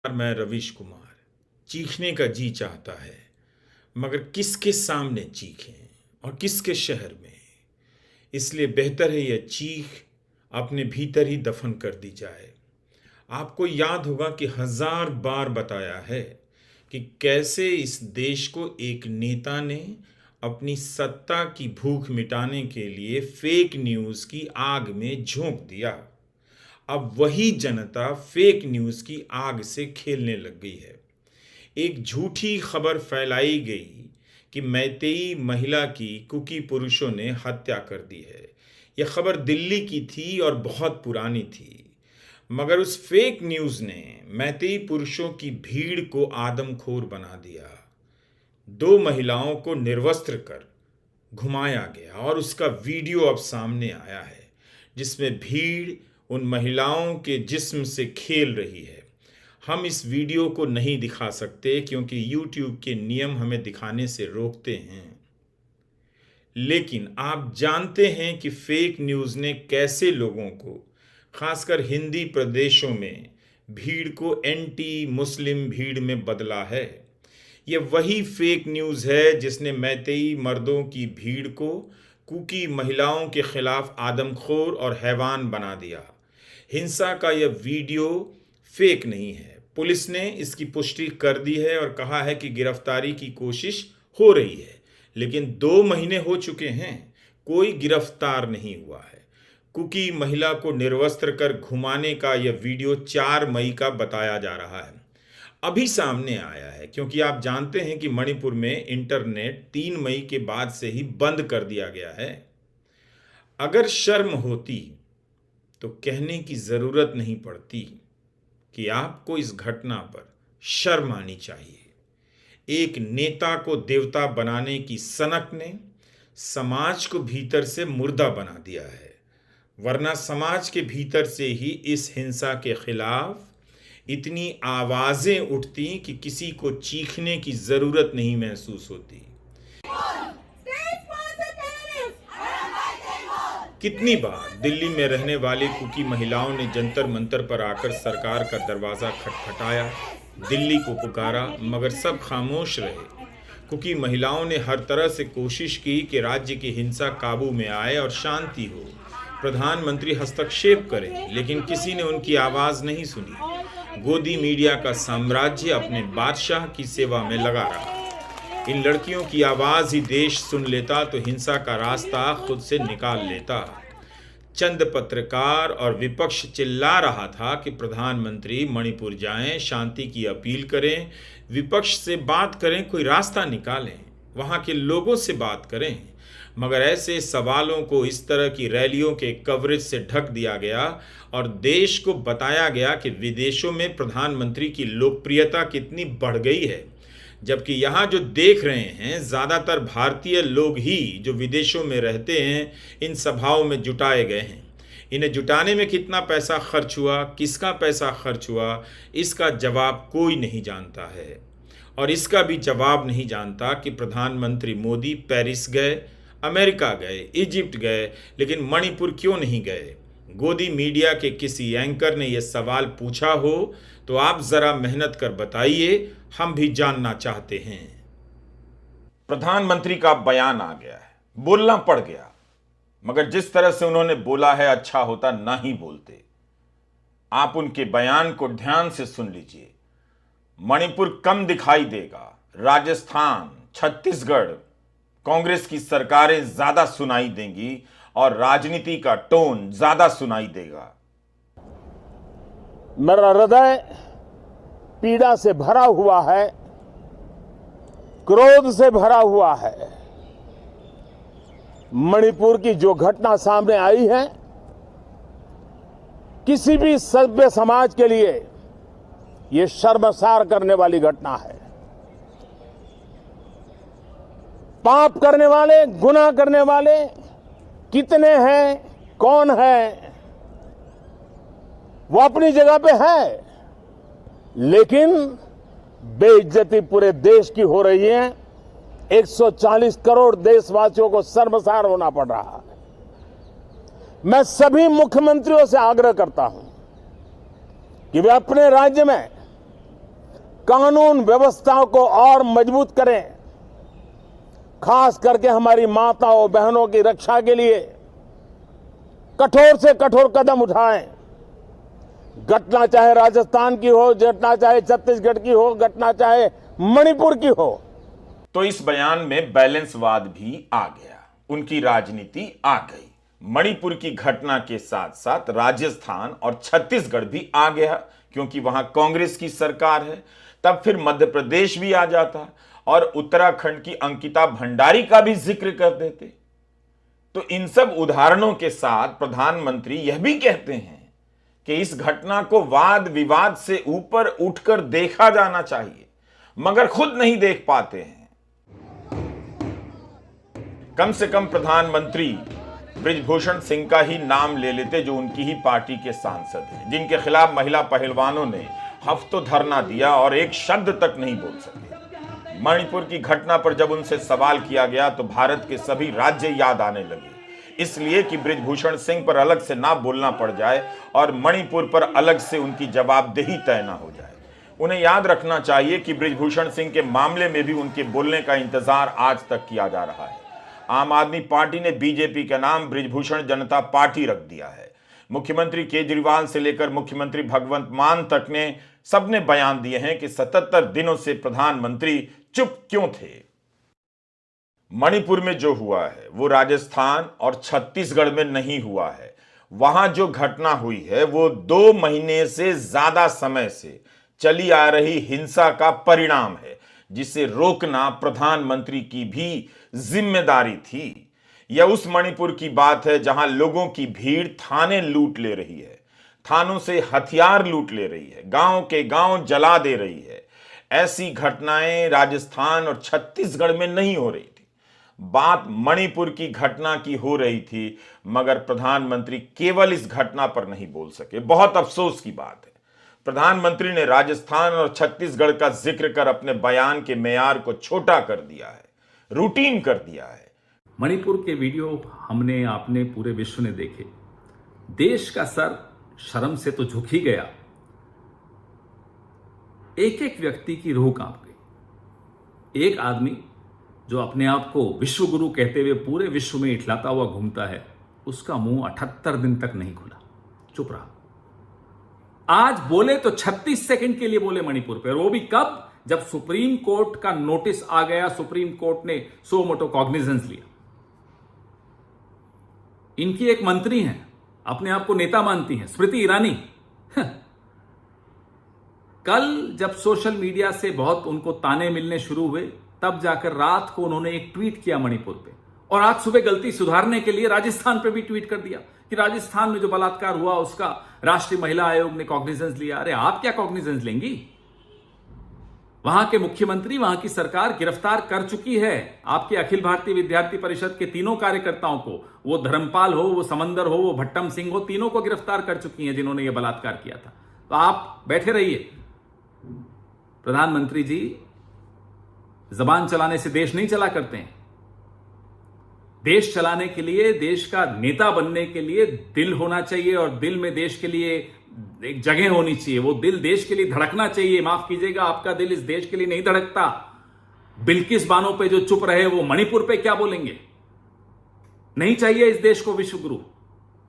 मैं रवीश कुमार। चीखने का जी चाहता है, मगर किसके सामने चीखें और किसके शहर में। इसलिए बेहतर है यह चीख अपने भीतर ही दफन कर दी जाए। आपको याद होगा कि 1000 बार बताया है कि कैसे इस देश को एक नेता ने अपनी सत्ता की भूख मिटाने के लिए फेक न्यूज़ की आग में झोंक दिया। अब वही जनता फेक न्यूज़ की आग से खेलने लग गई है। एक झूठी खबर फैलाई गई कि मैतेई महिला की कुकी पुरुषों ने हत्या कर दी है। यह खबर दिल्ली की थी और बहुत पुरानी थी, मगर उस फेक न्यूज़ ने मैतेई पुरुषों की भीड़ को आदमखोर बना दिया। 2 महिलाओं को निर्वस्त्र कर घुमाया गया और उसका वीडियो अब सामने आया है, जिसमें भीड़ उन महिलाओं के जिस्म से खेल रही है। हम इस वीडियो को नहीं दिखा सकते क्योंकि YouTube के नियम हमें दिखाने से रोकते हैं, लेकिन आप जानते हैं कि फेक न्यूज़ ने कैसे लोगों को, खासकर हिंदी प्रदेशों में, भीड़ को एंटी मुस्लिम भीड़ में बदला है। यह वही फेक न्यूज़ है जिसने मैतेई मर्दों की भीड़ को कुकी महिलाओं के खिलाफ आदमखोर और हैवान बना दिया। हिंसा का यह वीडियो फेक नहीं है। पुलिस ने इसकी पुष्टि कर दी है और कहा है कि गिरफ्तारी की कोशिश हो रही है, लेकिन 2 महीने हो चुके हैं, कोई गिरफ्तार नहीं हुआ है। कुकी महिला को निर्वस्त्र कर घुमाने का यह वीडियो 4 मई का बताया जा रहा है। अभी सामने आया है क्योंकि आप जानते हैं कि मणिपुर में इंटरनेट 3 मई के बाद से ही बंद कर दिया गया है। अगर शर्म होती तो कहने की जरूरत नहीं पड़ती कि आपको इस घटना पर शर्म आनी चाहिए। एक नेता को देवता बनाने की सनक ने समाज को भीतर से मुर्दा बना दिया है, वरना समाज के भीतर से ही इस हिंसा के खिलाफ इतनी आवाजें उठती कि किसी को चीखने की जरूरत नहीं महसूस होती। कितनी बार दिल्ली में रहने वाली कुकी महिलाओं ने जंतर मंतर पर आकर सरकार का दरवाज़ा खटखटाया, दिल्ली को पुकारा, मगर सब खामोश रहे। कुकी महिलाओं ने हर तरह से कोशिश की कि राज्य की हिंसा काबू में आए और शांति हो, प्रधानमंत्री हस्तक्षेप करें, लेकिन किसी ने उनकी आवाज़ नहीं सुनी। गोदी मीडिया का साम्राज्य अपने बादशाह की सेवा में लगा रहा। इन लड़कियों की आवाज़ ही देश सुन लेता तो हिंसा का रास्ता खुद से निकाल लेता। चंद पत्रकार और विपक्ष चिल्ला रहा था कि प्रधानमंत्री मणिपुर जाएं, शांति की अपील करें, विपक्ष से बात करें, कोई रास्ता निकालें, वहां के लोगों से बात करें। मगर ऐसे सवालों को इस तरह की रैलियों के कवरेज से ढक दिया गया और देश को बताया गया कि विदेशों में प्रधानमंत्री की लोकप्रियता कितनी बढ़ गई है, जबकि यहाँ जो देख रहे हैं ज़्यादातर भारतीय लोग ही जो विदेशों में रहते हैं इन सभाओं में जुटाए गए हैं। इन्हें जुटाने में कितना पैसा खर्च हुआ, किसका पैसा खर्च हुआ, इसका जवाब कोई नहीं जानता है। और इसका भी जवाब नहीं जानता कि प्रधानमंत्री मोदी पेरिस गए, अमेरिका गए, इजिप्ट गए, लेकिन मणिपुर क्यों नहीं गए। गोदी मीडिया के किसी एंकर ने यह सवाल पूछा हो तो आप ज़रा मेहनत कर बताइए, हम भी जानना चाहते हैं। प्रधानमंत्री का बयान आ गया है, बोलना पड़ गया, मगर जिस तरह से उन्होंने बोला है अच्छा होता ना ही बोलते। आप उनके बयान को ध्यान से सुन लीजिए। मणिपुर कम दिखाई देगा, राजस्थान, छत्तीसगढ़ कांग्रेस की सरकारें ज्यादा सुनाई देंगी और राजनीति का टोन ज्यादा सुनाई देगा। मेरा हृदय पीड़ा से भरा हुआ है, क्रोध से भरा हुआ है। मणिपुर की जो घटना सामने आई है, किसी भी सभ्य समाज के लिए यह शर्मसार करने वाली घटना है। पाप करने वाले, गुनाह करने वाले कितने हैं, कौन है, वो अपनी जगह पे है, लेकिन बेइज्जती पूरे देश की हो रही है। 140 करोड़ देशवासियों को शर्मसार होना पड़ रहा है। मैं सभी मुख्यमंत्रियों से आग्रह करता हूं कि वे अपने राज्य में कानून व्यवस्था को और मजबूत करें, खास करके हमारी माताओं बहनों की रक्षा के लिए कठोर से कठोर कदम उठाएं। घटना चाहे राजस्थान की हो, घटना चाहे छत्तीसगढ़ की हो, घटना चाहे मणिपुर की हो। तो इस बयान में बैलेंसवाद भी आ गया, उनकी राजनीति आ गई। मणिपुर की घटना के साथ साथ राजस्थान और छत्तीसगढ़ भी आ गया, क्योंकि वहां कांग्रेस की सरकार है। तब फिर मध्य प्रदेश भी आ जाता और उत्तराखंड की अंकिता भंडारी का भी जिक्र कर देते। तो इन सब उदाहरणों के साथ प्रधानमंत्री यह भी कहते हैं कि इस घटना को वाद विवाद से ऊपर उठकर देखा जाना चाहिए, मगर खुद नहीं देख पाते हैं। कम से कम प्रधानमंत्री बृजभूषण सिंह का ही नाम ले लेते, जो उनकी ही पार्टी के सांसद हैं, जिनके खिलाफ महिला पहलवानों ने हफ्तों धरना दिया और एक शब्द तक नहीं बोल सके। मणिपुर की घटना पर जब उनसे सवाल किया गया तो भारत के सभी राज्य याद आने लगे, इसलिए कि बृजभूषण सिंह पर अलग से ना बोलना पड़ जाए और मणिपुर पर अलग से उनकी जवाबदेही तय ना हो जाए। उन्हें याद रखना चाहिए कि बृजभूषण सिंह के मामले में भी उनके बोलने का इंतजार आज तक किया जा रहा है। आम आदमी पार्टी ने बीजेपी का नाम बृजभूषण जनता पार्टी रख दिया है। मुख्यमंत्री केजरीवाल से लेकर मुख्यमंत्री भगवंत मान तक ने सबने बयान दिए हैं कि 77 दिनों से प्रधानमंत्री चुप क्यों थे। मणिपुर में जो हुआ है वो राजस्थान और छत्तीसगढ़ में नहीं हुआ है। वहां जो घटना हुई है वो 2 महीने से ज्यादा समय से चली आ रही हिंसा का परिणाम है, जिसे रोकना प्रधानमंत्री की भी जिम्मेदारी थी। यह उस मणिपुर की बात है जहां लोगों की भीड़ थाने लूट ले रही है, थानों से हथियार लूट ले रही है, गांव के गांव जला दे रही है। ऐसी घटनाएं राजस्थान और छत्तीसगढ़ में नहीं हो रही थी। बात मणिपुर की घटना की हो रही थी, मगर प्रधानमंत्री केवल इस घटना पर नहीं बोल सके। बहुत अफसोस की बात है, प्रधानमंत्री ने राजस्थान और छत्तीसगढ़ का जिक्र कर अपने बयान के मेयार को छोटा कर दिया है, रूटीन कर दिया है। मणिपुर के वीडियो हमने आपने पूरे विश्व ने देखे। देश का सर शर्म से तो झुक ही गया। एक एक व्यक्ति की रूह कांप गई। एक आदमी जो अपने आप को विश्व गुरु कहते हुए पूरे विश्व में इठलाता हुआ घूमता है, उसका मुंह 78 दिन तक नहीं खुला, चुप रहा। आज बोले तो 36 सेकंड के लिए बोले मणिपुर पे, और वो भी कब? जब सुप्रीम कोर्ट का नोटिस आ गया, सुप्रीम कोर्ट ने सो मोटो कॉग्निजेंस लिया। इनकी एक मंत्री हैं, अपने आप को नेता मानती हैं, स्मृति ईरानी। कल जब सोशल मीडिया से बहुत उनको ताने मिलने शुरू हुए, तब जाकर रात को उन्होंने एक ट्वीट किया मणिपुर पे, और आज सुबह गलती सुधारने के लिए राजस्थान पे भी ट्वीट कर दिया कि राजस्थान में जो बलात्कार हुआ उसका राष्ट्रीय महिला आयोग ने कॉग्निजेंस लिया। अरे आप क्या कॉग्निजेंस लेंगी? वहां के मुख्यमंत्री, वहां की सरकार गिरफ्तार कर चुकी है आपके अखिल भारतीय विद्यार्थी परिषद के तीनों कार्यकर्ताओं को। वो धर्मपाल हो, वो समंदर हो, वो भट्टम सिंह हो, तीनों को गिरफ्तार कर चुकी हैं जिन्होंने ये बलात्कार किया था। तो आप बैठे रहिए। प्रधानमंत्री जी जबान चलाने से देश नहीं चला करते हैं। देश चलाने के लिए, देश का नेता बनने के लिए दिल होना चाहिए, और दिल में देश के लिए एक जगह होनी चाहिए। वो दिल देश के लिए धड़कना चाहिए। माफ कीजिएगा, आपका दिल इस देश के लिए नहीं धड़कता। बिल्किस बानो पे जो चुप रहे, वो मणिपुर पे क्या बोलेंगे? नहीं चाहिए इस देश को विश्व गुरु।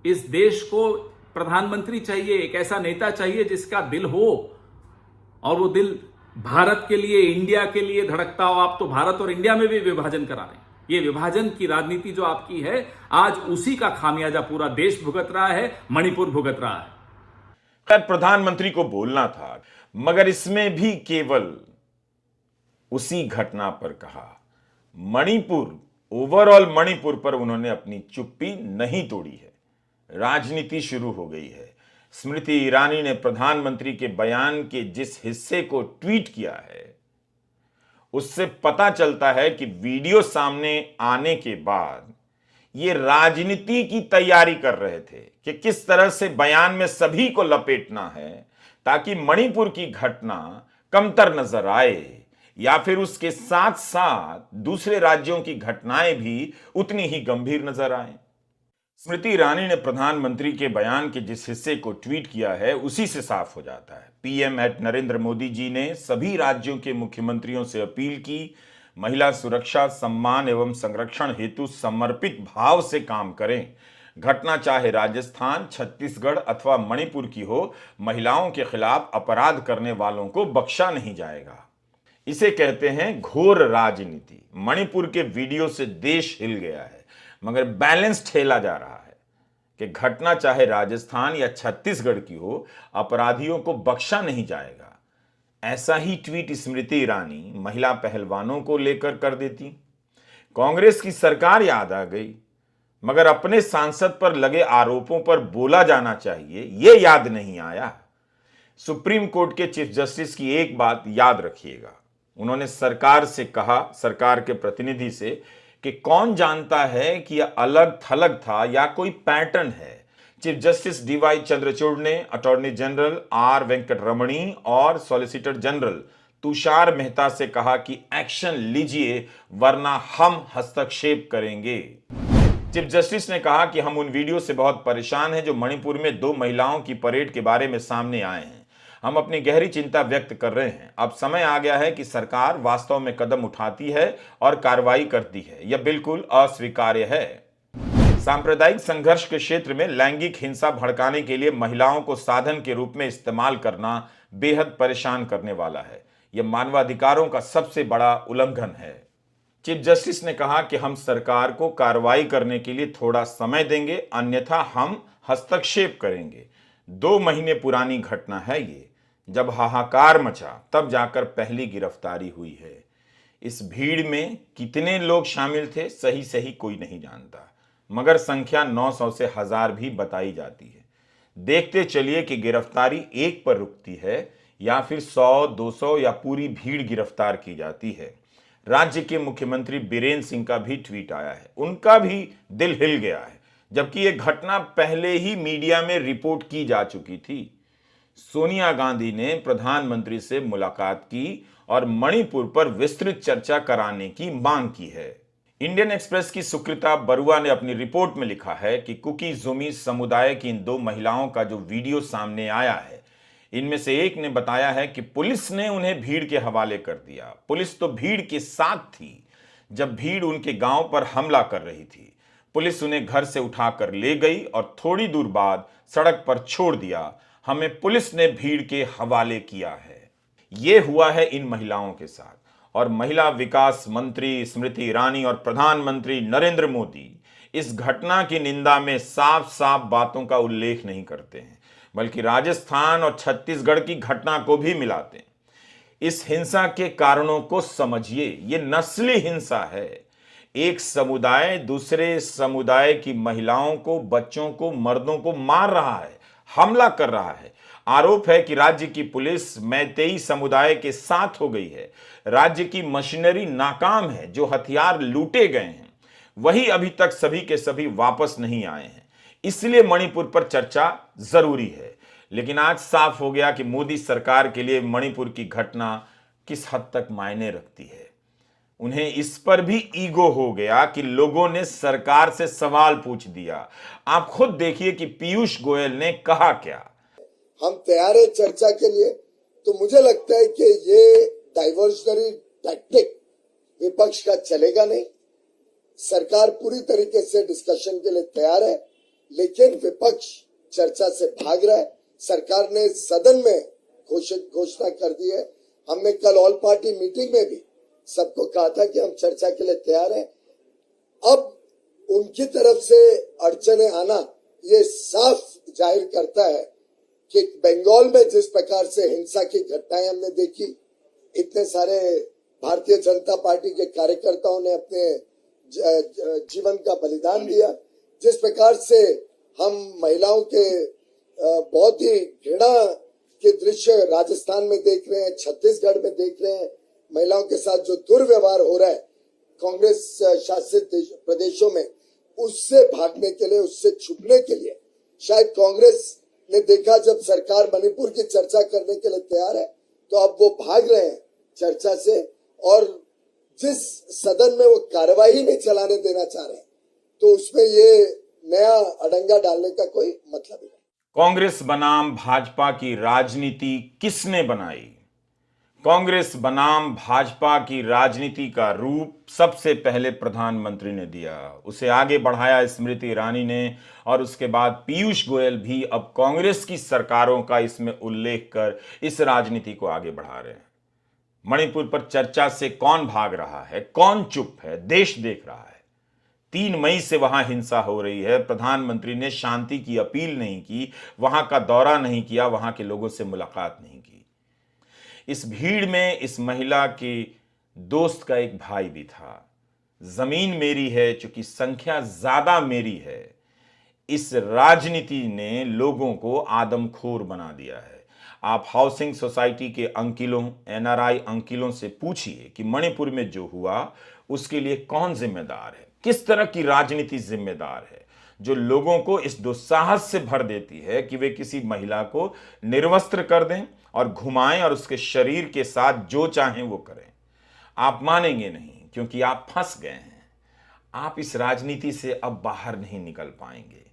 इस देश को प्रधानमंत्री चाहिए, एक ऐसा नेता चाहिए जिसका दिल हो, और वो दिल भारत के लिए, इंडिया के लिए धड़कता हो। आप तो भारत और इंडिया में भी विभाजन करा रहे हैं। ये विभाजन की राजनीति जो आपकी है, आज उसी का खामियाजा पूरा देश भुगत रहा है, मणिपुर भुगत रहा है। प्रधानमंत्री को बोलना था, मगर इसमें भी केवल उसी घटना पर कहा। मणिपुर, ओवरऑल मणिपुर पर उन्होंने अपनी चुप्पी नहीं तोड़ी है। राजनीति शुरू हो गई है। स्मृति ईरानी ने प्रधानमंत्री के बयान के जिस हिस्से को ट्वीट किया है, उससे पता चलता है कि वीडियो सामने आने के बाद ये राजनीति की तैयारी कर रहे थे कि किस तरह से बयान में सभी को लपेटना है, ताकि मणिपुर की घटना कमतर नजर आए, या फिर उसके साथ साथ दूसरे राज्यों की घटनाएं भी उतनी ही गंभीर नजर आए। स्मृति ईरानी ने प्रधानमंत्री के बयान के जिस हिस्से को ट्वीट किया है उसी से साफ हो जाता है। PM@नरेंद्र मोदी जी ने सभी राज्यों के मुख्यमंत्रियों से अपील की, महिला सुरक्षा, सम्मान एवं संरक्षण हेतु समर्पित भाव से काम करें। घटना चाहे राजस्थान, छत्तीसगढ़ अथवा मणिपुर की हो, महिलाओं के खिलाफ अपराध करने वालों को बख्शा नहीं जाएगा। इसे कहते हैं घोर राजनीति। मणिपुर के वीडियो से देश हिल गया है, मगर बैलेंस ठेला जा रहा है कि घटना चाहे राजस्थान या छत्तीसगढ़ की हो, अपराधियों को बख्शा नहीं जाएगा। ऐसा ही ट्वीट स्मृति ईरानी महिला पहलवानों को लेकर कर देती। कांग्रेस की सरकार याद आ गई, मगर अपने सांसद पर लगे आरोपों पर बोला जाना चाहिए, यह याद नहीं आया। सुप्रीम कोर्ट के चीफ जस्टिस की एक बात याद रखिएगा, उन्होंने सरकार से कहा, सरकार के प्रतिनिधि से, कि कौन जानता है कि यह अलग थलग था या कोई पैटर्न है। चीफ जस्टिस DY चंद्रचूड़ ने अटॉर्नी जनरल R वेंकटरमणी और सॉलिसिटर जनरल तुषार मेहता से कहा कि एक्शन लीजिए वरना हम हस्तक्षेप करेंगे। चीफ जस्टिस ने कहा कि हम उन वीडियो से बहुत परेशान हैं जो मणिपुर में 2 महिलाओं की परेड के बारे में सामने आए हैं। हम अपनी गहरी चिंता व्यक्त कर रहे हैं। अब समय आ गया है कि सरकार वास्तव में कदम उठाती है और कार्रवाई करती है। यह बिल्कुल अस्वीकार्य है। सांप्रदायिक संघर्ष के क्षेत्र में लैंगिक हिंसा भड़काने के लिए महिलाओं को साधन के रूप में इस्तेमाल करना बेहद परेशान करने वाला है। यह मानवाधिकारों का सबसे बड़ा उल्लंघन है। चीफ जस्टिस ने कहा कि हम सरकार को कार्रवाई करने के लिए थोड़ा समय देंगे, अन्यथा हम हस्तक्षेप करेंगे। 2 महीने पुरानी घटना है ये। जब हाहाकार मचा तब जाकर पहली गिरफ्तारी हुई है। इस भीड़ में कितने लोग शामिल थे सही कोई नहीं जानता, मगर संख्या 900 से 1000 भी बताई जाती है। देखते चलिए कि गिरफ्तारी एक पर रुकती है या फिर 100, 200 या पूरी भीड़ गिरफ्तार की जाती है। राज्य के मुख्यमंत्री बीरेंद्र सिंह का भी ट्वीट आया है, उनका भी दिल हिल गया है, जबकि यह घटना पहले ही मीडिया में रिपोर्ट की जा चुकी थी। सोनिया गांधी ने प्रधानमंत्री से मुलाकात की और मणिपुर पर विस्तृत चर्चा कराने की मांग की है। इंडियन एक्सप्रेस की सुकृता बरुआ ने अपनी रिपोर्ट में लिखा है कि कुकी जुमी समुदाय की इन 2 महिलाओं का जो वीडियो सामने आया है, इनमें से एक ने बताया है कि पुलिस ने उन्हें भीड़ के हवाले कर दिया। पुलिस तो भीड़ के साथ थी जब भीड़ उनके गांव पर हमला कर रही थी। पुलिस उन्हें घर से उठाकर ले गई और थोड़ी दूर बाद सड़क पर छोड़ दिया। हमें पुलिस ने भीड़ के हवाले किया है। यह हुआ है इन महिलाओं के साथ। और महिला विकास मंत्री स्मृति ईरानी और प्रधानमंत्री नरेंद्र मोदी इस घटना की निंदा में साफ साफ बातों का उल्लेख नहीं करते हैं, बल्कि राजस्थान और छत्तीसगढ़ की घटना को भी मिलाते हैं। इस हिंसा के कारणों को समझिए, ये नस्ली हिंसा है। एक समुदाय दूसरे समुदाय की महिलाओं को, बच्चों को, मर्दों को मार रहा है, हमला कर रहा है। आरोप है कि राज्य की पुलिस मैतेई समुदाय के साथ हो गई है। राज्य की मशीनरी नाकाम है। जो हथियार लूटे गए हैं वही अभी तक सभी के सभी वापस नहीं आए हैं। इसलिए मणिपुर पर चर्चा जरूरी है। लेकिन आज साफ हो गया कि मोदी सरकार के लिए मणिपुर की घटना किस हद तक मायने रखती है। उन्हें इस पर भी ईगो हो गया कि लोगों ने सरकार से सवाल पूछ दिया। आप खुद देखिए कि पीयूष गोयल ने कहा क्या। हम तैयार है चर्चा के लिए। तो मुझे लगता है कि ये डाइवर्जनरी टैक्टिक विपक्ष का चलेगा नहीं। सरकार पूरी तरीके से डिस्कशन के लिए तैयार है, लेकिन विपक्ष चर्चा से भाग रहा है। सरकार ने सदन में घोषणा कर दी है। हमने कल ऑल पार्टी मीटिंग में भी सबको कहा था कि हम चर्चा के लिए तैयार हैं। अब उनकी तरफ से अड़चने आना ये साफ जाहिर करता है कि बंगाल में जिस प्रकार से हिंसा की घटनाएं हमने देखी, इतने सारे भारतीय जनता पार्टी के कार्यकर्ताओं ने अपने जीवन का बलिदान दिया, जिस प्रकार से हम महिलाओं के बहुत ही घृणा के दृश्य राजस्थान में देख रहे हैं, छत्तीसगढ़ में देख रहे हैं, महिलाओं के साथ जो दुर्व्यवहार हो रहा है कांग्रेस शासित प्रदेशों में, उससे भागने के लिए, उससे छुपने के लिए शायद कांग्रेस ने देखा जब सरकार मणिपुर की चर्चा करने के लिए तैयार है तो अब वो भाग रहे हैं चर्चा से, और जिस सदन में वो कार्रवाई नहीं चलाने देना चाह रहे हैं तो उसमें ये नया अड़ंगा डालने का कोई मतलब ही नहीं। कांग्रेस बनाम भाजपा की राजनीति किसने बनाई? कांग्रेस बनाम भाजपा की राजनीति का रूप सबसे पहले प्रधानमंत्री ने दिया, उसे आगे बढ़ाया स्मृति ईरानी ने, और उसके बाद पीयूष गोयल भी अब कांग्रेस की सरकारों का इसमें उल्लेख कर इस राजनीति को आगे बढ़ा रहे हैं। मणिपुर पर चर्चा से कौन भाग रहा है, कौन चुप है? देश देख रहा है। 3 मई से वहां हिंसा हो रही है। प्रधानमंत्री ने शांति की अपील नहीं की, वहां का दौरा नहीं किया, वहां के लोगों से मुलाकात नहीं की। इस भीड़ में इस महिला के दोस्त का एक भाई भी था। जमीन मेरी है, चूंकि संख्या ज्यादा मेरी है, इस राजनीति ने लोगों को आदमखोर बना दिया है। आप हाउसिंग सोसाइटी के अंकिलों, एनआरआई अंकिलों से पूछिए कि मणिपुर में जो हुआ उसके लिए कौन जिम्मेदार है, किस तरह की राजनीति जिम्मेदार है, जो लोगों को इस दुस्साहस से भर देती है कि वे किसी महिला को निर्वस्त्र कर दें और घुमाएं और उसके शरीर के साथ जो चाहें वो करें। आप मानेंगे नहीं, क्योंकि आप फंस गए हैं। आप इस राजनीति से अब बाहर नहीं निकल पाएंगे।